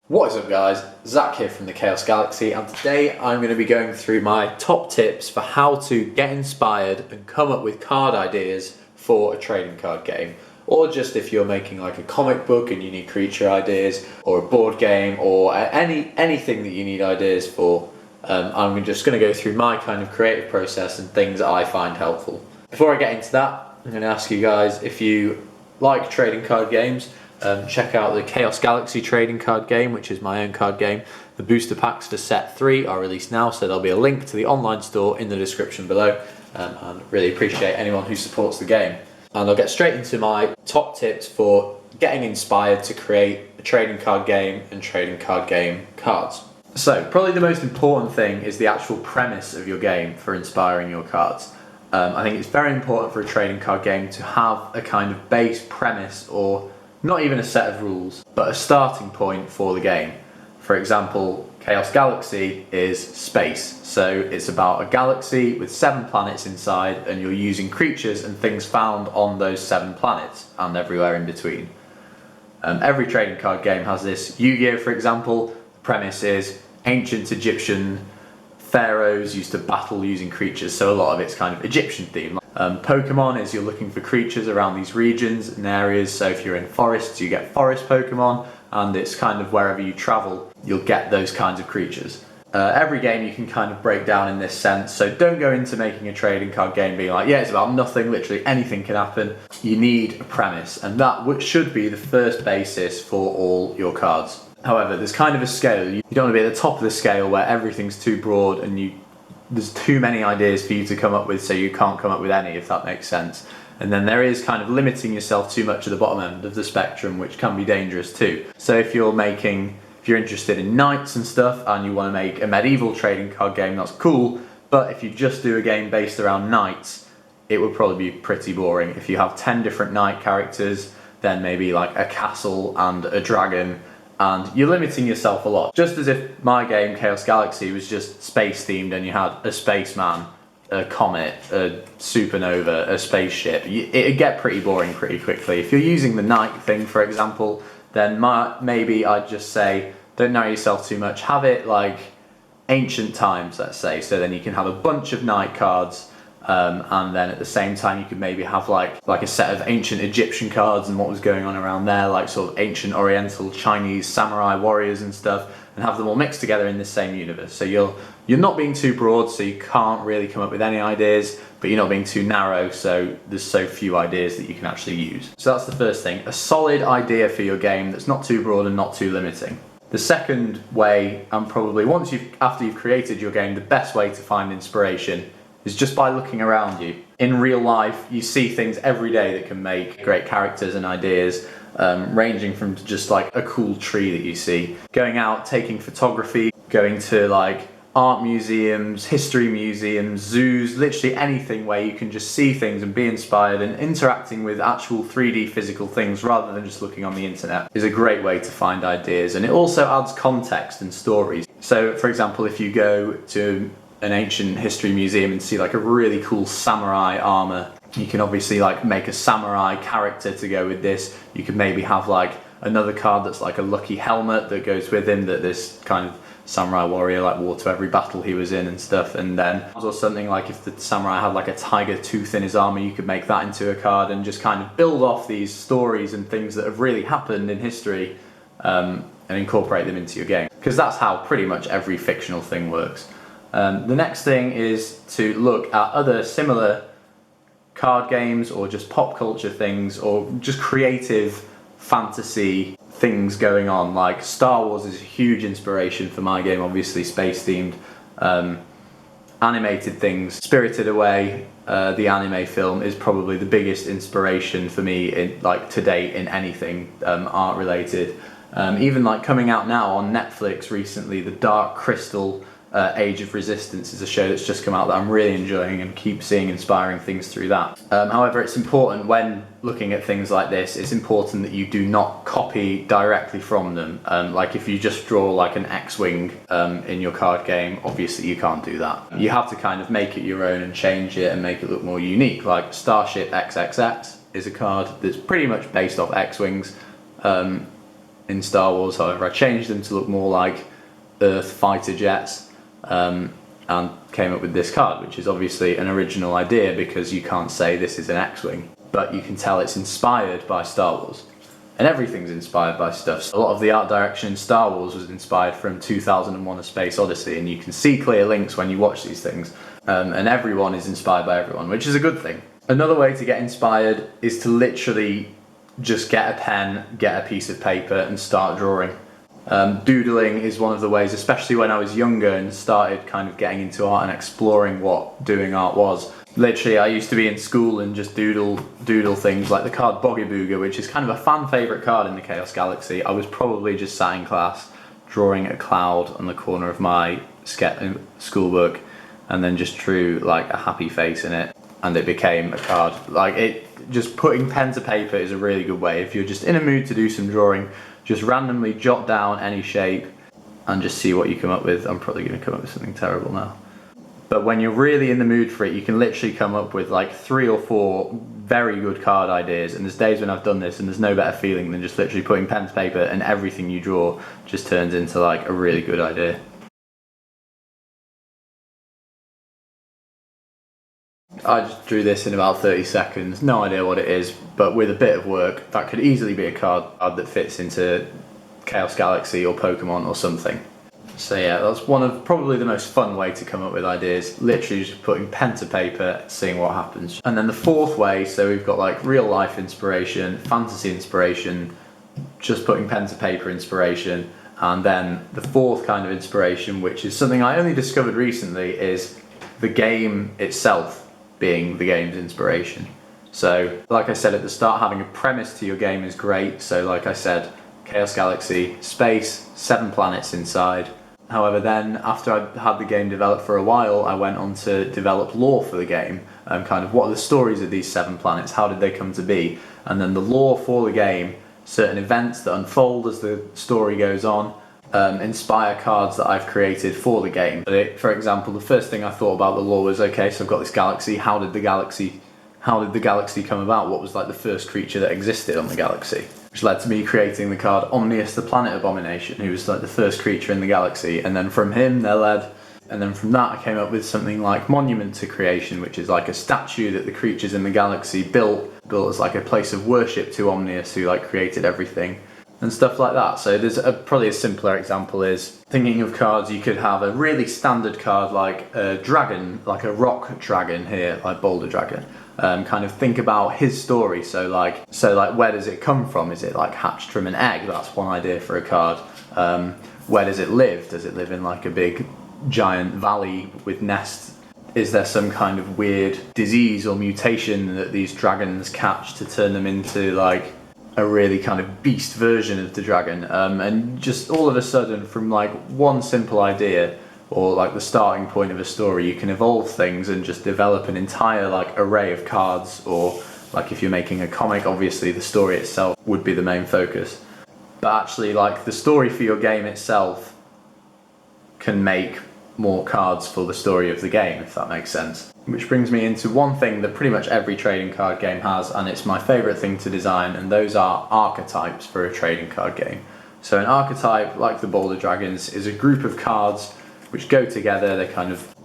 What is up guys, Zach here from the Chaos Galaxy, and today I'm going to be going through my top tips for how to get inspired and come up with card ideas for a trading card game. Or just if you're making like a comic book and you need creature ideas, or a board game, or anything that you need ideas for. I'm just going to go through my kind of creative process and things that I find helpful. Before I get into that, I'm going to ask you guys if you like trading card games. Check out the Chaos Galaxy trading card game, which is my own card game. The booster packs for set 3 are released now, so there'll be a link to the online store in the description below, and really appreciate anyone who supports the game. And I'll get straight into my top tips for getting inspired to create a trading card game and trading card game cards. So probably the most important thing is the actual premise of your game for inspiring your cards. I think it's very important for a trading card game to have a kind of base premise, or not even a set of rules, but a starting point for the game. For example, Chaos Galaxy is space, so it's about a galaxy with 7 planets inside, and you're using creatures and things found on those 7 planets and everywhere in between. Every trading card game has this. Yu-Gi-Oh, for example, the premise is ancient Egyptian pharaohs used to battle using creatures, so a lot of it's kind of Egyptian themed. Pokemon is you're looking for creatures around these regions and areas, so if you're in forests you get forest Pokemon, and it's kind of wherever you travel you'll get those kinds of creatures. Every game you can kind of break down in this sense, so don't go into making a trading card game being like, yeah, it's about nothing, literally anything can happen. You need a premise, and that should be the first basis for all your cards. However, there's kind of a scale. You don't want to be at the top of the scale where everything's too broad and there's too many ideas for you to come up with, so you can't come up with any, if that makes sense. And then there is kind of limiting yourself too much at the bottom end of the spectrum, which can be dangerous too. So if you're interested in knights and stuff and you want to make a medieval trading card game, that's cool. But if you just do a game based around knights, it would probably be pretty boring. If you have 10 different knight characters, then maybe like a castle and a dragon, and you're limiting yourself a lot. Just as if my game, Chaos Galaxy, was just space themed and you had a spaceman, a comet, a supernova, a spaceship, it'd get pretty boring pretty quickly. If you're using the knight thing, for example, then maybe I'd just say, don't narrow yourself too much, have it like ancient times, let's say, so then you can have a bunch of knight cards. And then at the same time you could maybe have like a set of ancient Egyptian cards and what was going on around there, like sort of ancient Oriental Chinese samurai warriors and stuff, and have them all mixed together in the same universe. So you're not being too broad, so you can't really come up with any ideas, but you're not being too narrow, so there's so few ideas that you can actually use. So that's the first thing, a solid idea for your game that's not too broad and not too limiting. The second way, and probably after you've created your game, the best way to find inspiration is just by looking around you. In real life, you see things every day that can make great characters and ideas, ranging from just like a cool tree that you see, going out, taking photography, going to like art museums, history museums, zoos, literally anything where you can just see things and be inspired, and interacting with actual 3D physical things rather than just looking on the internet is a great way to find ideas, and it also adds context and stories. So for example, if you go to an ancient history museum and see like a really cool samurai armor, you can obviously like make a samurai character to go with this. You could maybe have like another card that's like a lucky helmet that goes with him, that this kind of samurai warrior like wore to every battle he was in and stuff. And then or something like if the samurai had like a tiger tooth in his armor, you could make that into a card and just kind of build off these stories and things that have really happened in history, and incorporate them into your game, because that's how pretty much every fictional thing works. The next thing is to look at other similar card games, or just pop culture things, or just creative fantasy things going on. Like Star Wars is a huge inspiration for my game, obviously space themed. Animated things, Spirited Away, the anime film, is probably the biggest inspiration for me to date in anything art related. Even like coming out now on Netflix recently, The Dark Crystal Age of Resistance is a show that's just come out that I'm really enjoying, and keep seeing inspiring things through that. However, it's important when looking at things like this, it's important that you do not copy directly from them. Like if you just draw like an X-Wing in your card game, obviously you can't do that. You have to kind of make it your own and change it and make it look more unique. Like Starship XXX is a card that's pretty much based off X-Wings. in Star Wars. However, I changed them to look more like Earth fighter jets, and came up with this card, which is obviously an original idea because you can't say this is an X-Wing, but you can tell it's inspired by Star Wars. And everything's inspired by stuff. So a lot of the art direction in Star Wars was inspired from 2001: A Space Odyssey, and you can see clear links when you watch these things. And everyone is inspired by everyone, which is a good thing. Another way to get inspired is to literally just get a pen, get a piece of paper and start drawing. Doodling is one of the ways, especially when I was younger and started kind of getting into art and exploring what doing art was. Literally, I used to be in school and just doodle things like the card Boggy Booger, which is kind of a fan favourite card in the Chaos Galaxy. I was probably just sat in class drawing a cloud on the corner of my schoolbook and then just drew like a happy face in it, and it became a card. Just putting pen to paper is a really good way. If you're just in a mood to do some drawing, just randomly jot down any shape and just see what you come up with. I'm probably going to come up with something terrible now. But when you're really in the mood for it, you can literally come up with like 3 or 4 very good card ideas. And there's days when I've done this and there's no better feeling than just literally putting pen to paper and everything you draw just turns into like a really good idea. I just drew this in about 30 seconds, no idea what it is, but with a bit of work, that could easily be a card that fits into Chaos Galaxy or Pokemon or something. So yeah, that's one of probably the most fun way to come up with ideas, literally just putting pen to paper, seeing what happens. And then the fourth way, so we've got like real life inspiration, fantasy inspiration, just putting pen to paper inspiration, and then the fourth kind of inspiration, which is something I only discovered recently, is the game itself being the game's inspiration. So like I said at the start, having a premise to your game is great. So like I said, Chaos Galaxy, space, 7 planets inside. However, then after I'd had the game developed for a while, I went on to develop lore for the game, kind of what are the stories of these 7 planets, how did they come to be, and then the lore for the game, certain events that unfold as the story goes on, inspire cards that I've created for the game. For example, the first thing I thought about the lore was, okay, so I've got this galaxy, how did the galaxy come about? What was like the first creature that existed on the galaxy? Which led to me creating the card Omnius the Planet Abomination, who was like the first creature in the galaxy, and then from him and then from that I came up with something like Monument to Creation, which is like a statue that the creatures in the galaxy built as like a place of worship to Omnius, who like created everything. And stuff like that. So there's probably a simpler example is thinking of cards. You could have a really standard card like a dragon, like a rock dragon here, like Boulder Dragon. Kind of think about his story. So like where does it come from? Is it like hatched from an egg? That's one idea for a card. Where does it live? Does it live in like a big giant valley with nests? Is there some kind of weird disease or mutation that these dragons catch to turn them into like a really kind of beast version of the dragon, and just all of a sudden from like one simple idea or like the starting point of a story, you can evolve things and just develop an entire like array of cards. Or like if you're making a comic, obviously the story itself would be the main focus, but actually like the story for your game itself can make more cards for the story of the game, if that makes sense. Which brings me into one thing that pretty much every trading card game has, and it's my favourite thing to design, and those are archetypes for a trading card game. So an archetype, like the Boulder Dragons, is a group of cards which go together.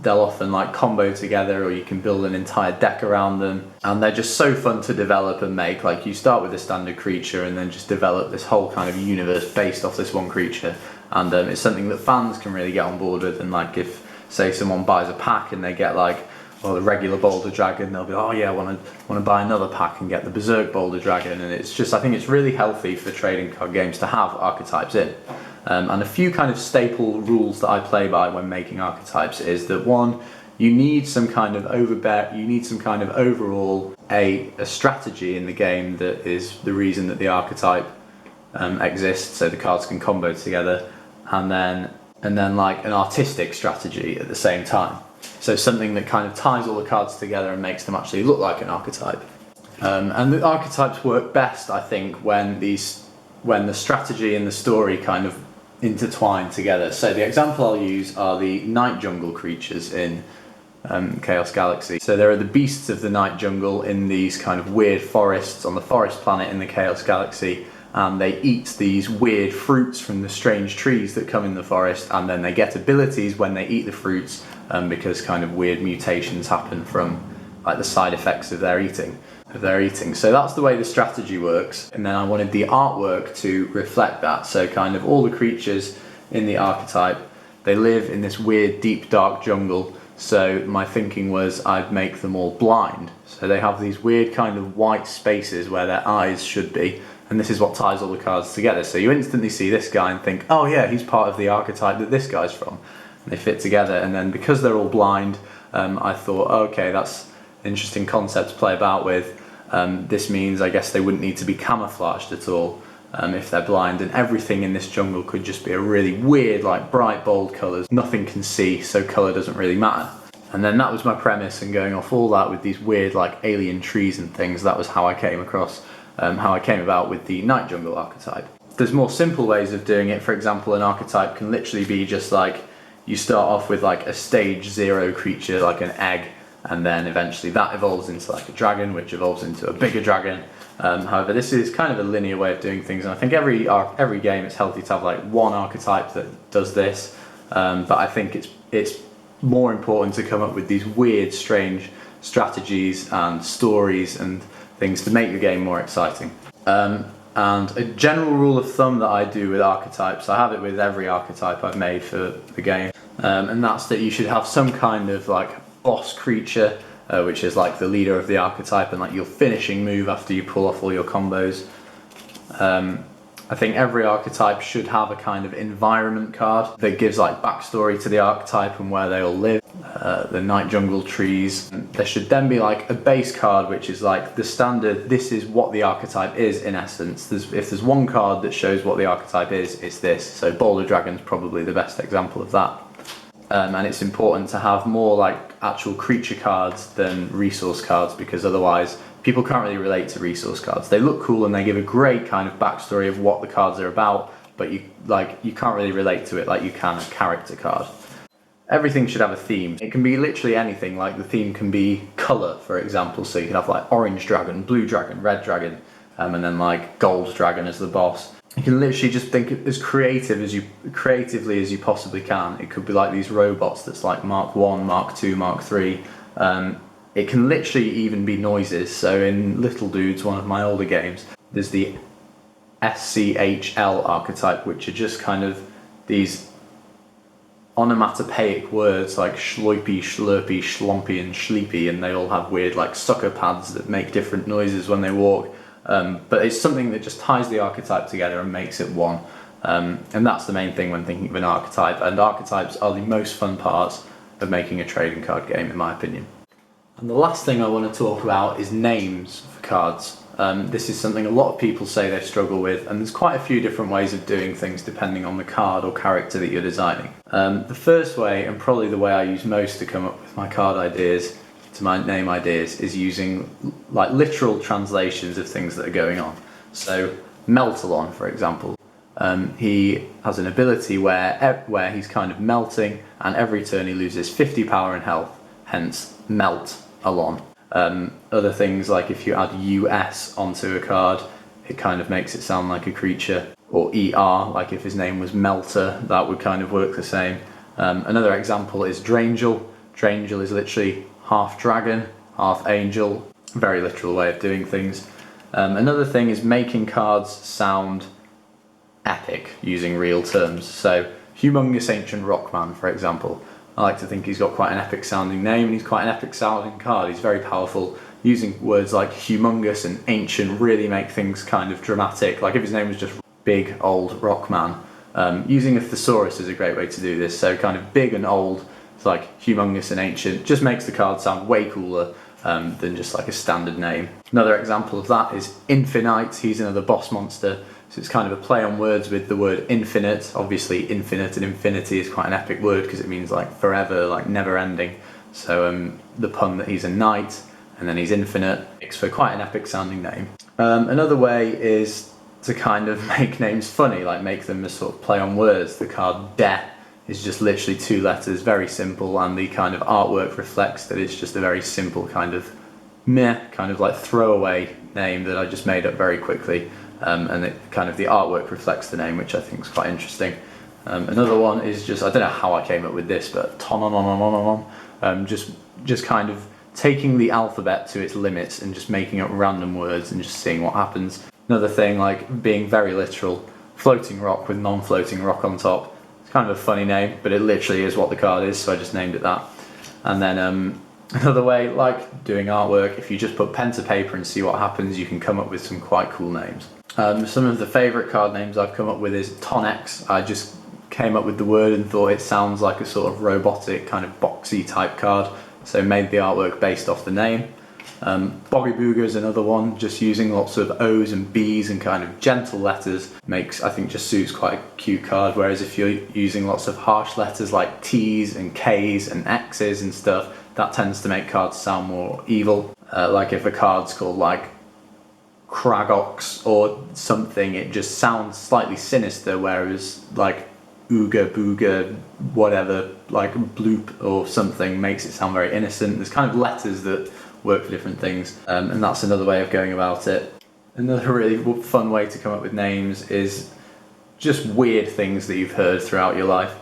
They'll often like combo together, or you can build an entire deck around them, and they're just so fun to develop and make. Like you start with a standard creature and then just develop this whole kind of universe based off this one creature, and it's something that fans can really get on board with. And like if say someone buys a pack and they get like the regular Boulder Dragon, they'll be, oh yeah, I want to buy another pack and get the Berserk Boulder Dragon. And it's just, I think it's really healthy for trading card games to have archetypes in. And a few kind of staple rules that I play by when making archetypes is that one, you need some kind of overall a strategy in the game that is the reason that the archetype exists, so the cards can combo together, and then like an artistic strategy at the same time. So something that kind of ties all the cards together and makes them actually look like an archetype. And the archetypes work best, I think, when the strategy and the story kind of intertwine together. So the example I'll use are the night jungle creatures in Chaos Galaxy. So there are the beasts of the night jungle in these kind of weird forests on the forest planet in the Chaos Galaxy, and they eat these weird fruits from the strange trees that come in the forest, and then they get abilities when they eat the fruits, because kind of weird mutations happen from like the side effects of their eating. So that's the way the strategy works, and then I wanted the artwork to reflect that. So kind of all the creatures in the archetype, they live in this weird deep dark jungle, so my thinking was I'd make them all blind. So they have these weird kind of white spaces where their eyes should be, and this is what ties all the cards together. So you instantly see this guy and think, oh yeah, he's part of the archetype that this guy's from. And they fit together, and then because they're all blind, I thought, okay, that's an interesting concept to play about with. This means I guess they wouldn't need to be camouflaged at all if they're blind, and everything in this jungle could just be a really weird, like bright, bold colours. Nothing can see, so colour doesn't really matter. And then that was my premise, and going off all that with these weird like alien trees and things, that was how I came about with the night jungle archetype. There's more simple ways of doing it. For example, an archetype can literally be just like, you start off with like a stage 0 creature, like an egg, and then eventually that evolves into like a dragon, which evolves into a bigger dragon. However, this is kind of a linear way of doing things, and I think every game it's healthy to have like one archetype that does this, but I think it's more important to come up with these weird, strange strategies and stories and things to make your game more exciting. And a general rule of thumb that I do with archetypes, I have it with every archetype I've made for the game, and that's that you should have some kind of like boss creature, which is like the leader of the archetype and like your finishing move after you pull off all your combos. I think every archetype should have a kind of environment card that gives like backstory to the archetype and where they all live. The night jungle trees. There should then be like a base card which is like the standard, this is what the archetype is in essence. If there's one card that shows what the archetype is, it's this. So Boulder Dragon's probably the best example of that. And it's important to have more like actual creature cards than resource cards, because otherwise people can't really relate to resource cards. They look cool and they give a great kind of backstory of what the cards are about, but you can't really relate to it like you can a character card. Everything should have a theme. It can be literally anything, like the theme can be colour, for example, so you can have like orange dragon, blue dragon, red dragon, and then like gold dragon as the boss. You can literally just think as creatively as you possibly can. It could be like these robots that's like Mark 1, Mark 2, Mark 3. It can literally even be noises. So in Little Dudes, one of my older games, there's the SCHL archetype, which are just kind of these onomatopoeic words like schloipy, schlurpy, schlumpy and schleepy, and they all have weird like sucker pads that make different noises when they walk. But it's something that just ties the archetype together and makes it one. And that's the main thing when thinking of an archetype, and archetypes are the most fun parts of making a trading card game, in my opinion. And the last thing I want to talk about is names for cards. This is something a lot of people say they struggle with, and there's quite a few different ways of doing things depending on the card or character that you're designing. The first way, and probably the way I use most to come up with my card ideas, to my name ideas, is using like literal translations of things that are going on. So Meltalon, for example, he has an ability where he's kind of melting, and every turn he loses 50 power and health, hence Melt-Alon. Other things like if you add US onto a card, it kind of makes it sound like a creature, or ER, like if his name was Melter, that would kind of work the same. Another example is Drangel. Drangel is literally half dragon, half angel, very literal way of doing things. Another thing is making cards sound epic using real terms. So Humongous Ancient Rockman, for example. I like to think he's got quite an epic sounding name, and he's quite an epic sounding card. He's very powerful. Using words like humongous and ancient really make things kind of dramatic. Like if his name was just Big Old Rockman. Using a thesaurus is a great way to do this. So kind of big and old, it's like humongous and ancient, just makes the card sound way cooler than just like a standard name. Another example of that is Infinite. He's another boss monster. So it's kind of a play on words with the word infinite. Obviously infinite and infinity is quite an epic word because it means like forever, like never ending. So the pun that he's a knight and then he's infinite makes for quite an epic sounding name. Another way is to kind of make names funny, like make them a sort of play on words. The card De is just literally 2 letters, very simple, and the kind of artwork reflects that it's just a very simple kind of meh, kind of like throwaway name that I just made up very quickly. and it kind of the artwork reflects the name, which I think is quite interesting. Another one is just, I don't know how I came up with this, but tonononononon, just kind of taking the alphabet to its limits and just making up random words and just seeing what happens. Another thing, like being very literal, floating rock with non-floating rock on top. It's kind of a funny name, but it literally is what the card is, so I just named it that. And then another way, like doing artwork, if you just put pen to paper and see what happens, you can come up with some quite cool names. Some of the favourite card names I've come up with is Tonex. I just came up with the word and thought it sounds like a sort of robotic kind of boxy type card, so made the artwork based off the name. Boggy Booger is another one, just using lots of O's and B's and kind of gentle letters makes, I think, just suits quite a cute card, whereas if you're using lots of harsh letters like T's and K's and X's and stuff, that tends to make cards sound more evil. Like if a card's called like Kragox or something, it just sounds slightly sinister, whereas like Ooga Booga, whatever, like Bloop or something makes it sound very innocent. There's kind of letters that work for different things, and that's another way of going about it. Another really fun way to come up with names is just weird things that you've heard throughout your life.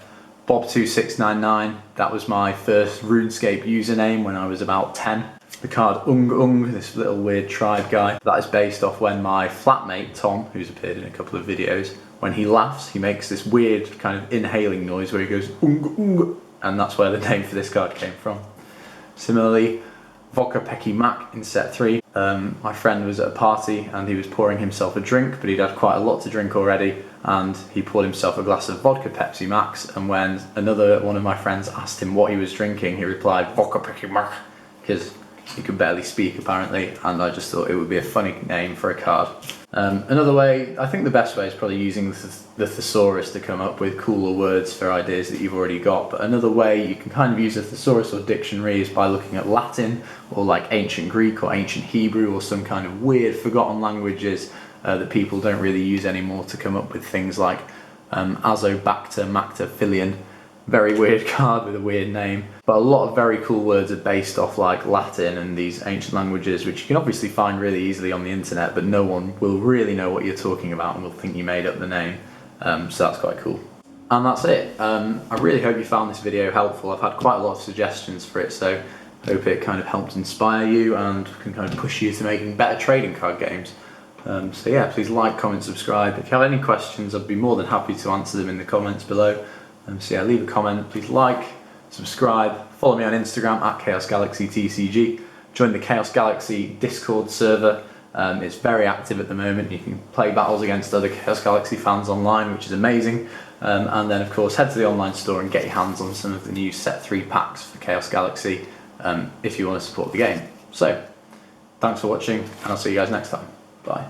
Bob2699, that was my first RuneScape username when I was about 10. The card Ung, this little weird tribe guy, that is based off when my flatmate Tom, who's appeared in a couple of videos, when he laughs, he makes this weird kind of inhaling noise where he goes Ung, and that's where the name for this card came from. Similarly, Vodka Pecky Mac in set 3. My friend was at a party and he was pouring himself a drink, but he'd had quite a lot to drink already, and he poured himself a glass of vodka Pepsi Max, and when another one of my friends asked him what he was drinking, he replied Vodka Pecky Mac, because he could barely speak apparently, and I just thought it would be a funny name for a card. Another way, I think the best way is probably using the thesaurus to come up with cooler words for ideas that you've already got, but another way you can kind of use a thesaurus or dictionary is by looking at Latin or like ancient Greek or ancient Hebrew or some kind of weird forgotten languages that people don't really use anymore to come up with things like Azobacter Mactafilian. Very weird card with a weird name, but a lot of very cool words are based off like Latin and these ancient languages, which you can obviously find really easily on the internet, but no one will really know what you're talking about and will think you made up the name, so that's quite cool. And that's it. I really hope you found this video helpful. I've had quite a lot of suggestions for it, so I hope it kind of helps inspire you and can kind of push you to making better trading card games. So yeah, please like, comment, subscribe. If you have any questions, I'd be more than happy to answer them in the comments below. So yeah, leave a comment, please like, subscribe, follow me on Instagram at ChaosGalaxyTCG, join the Chaos Galaxy Discord server. It's very active at the moment. You can play battles against other Chaos Galaxy fans online, which is amazing. And then of course head to the online store and get your hands on some of the new set 3 packs for Chaos Galaxy if you want to support the game. So thanks for watching, and I'll see you guys next time. Bye.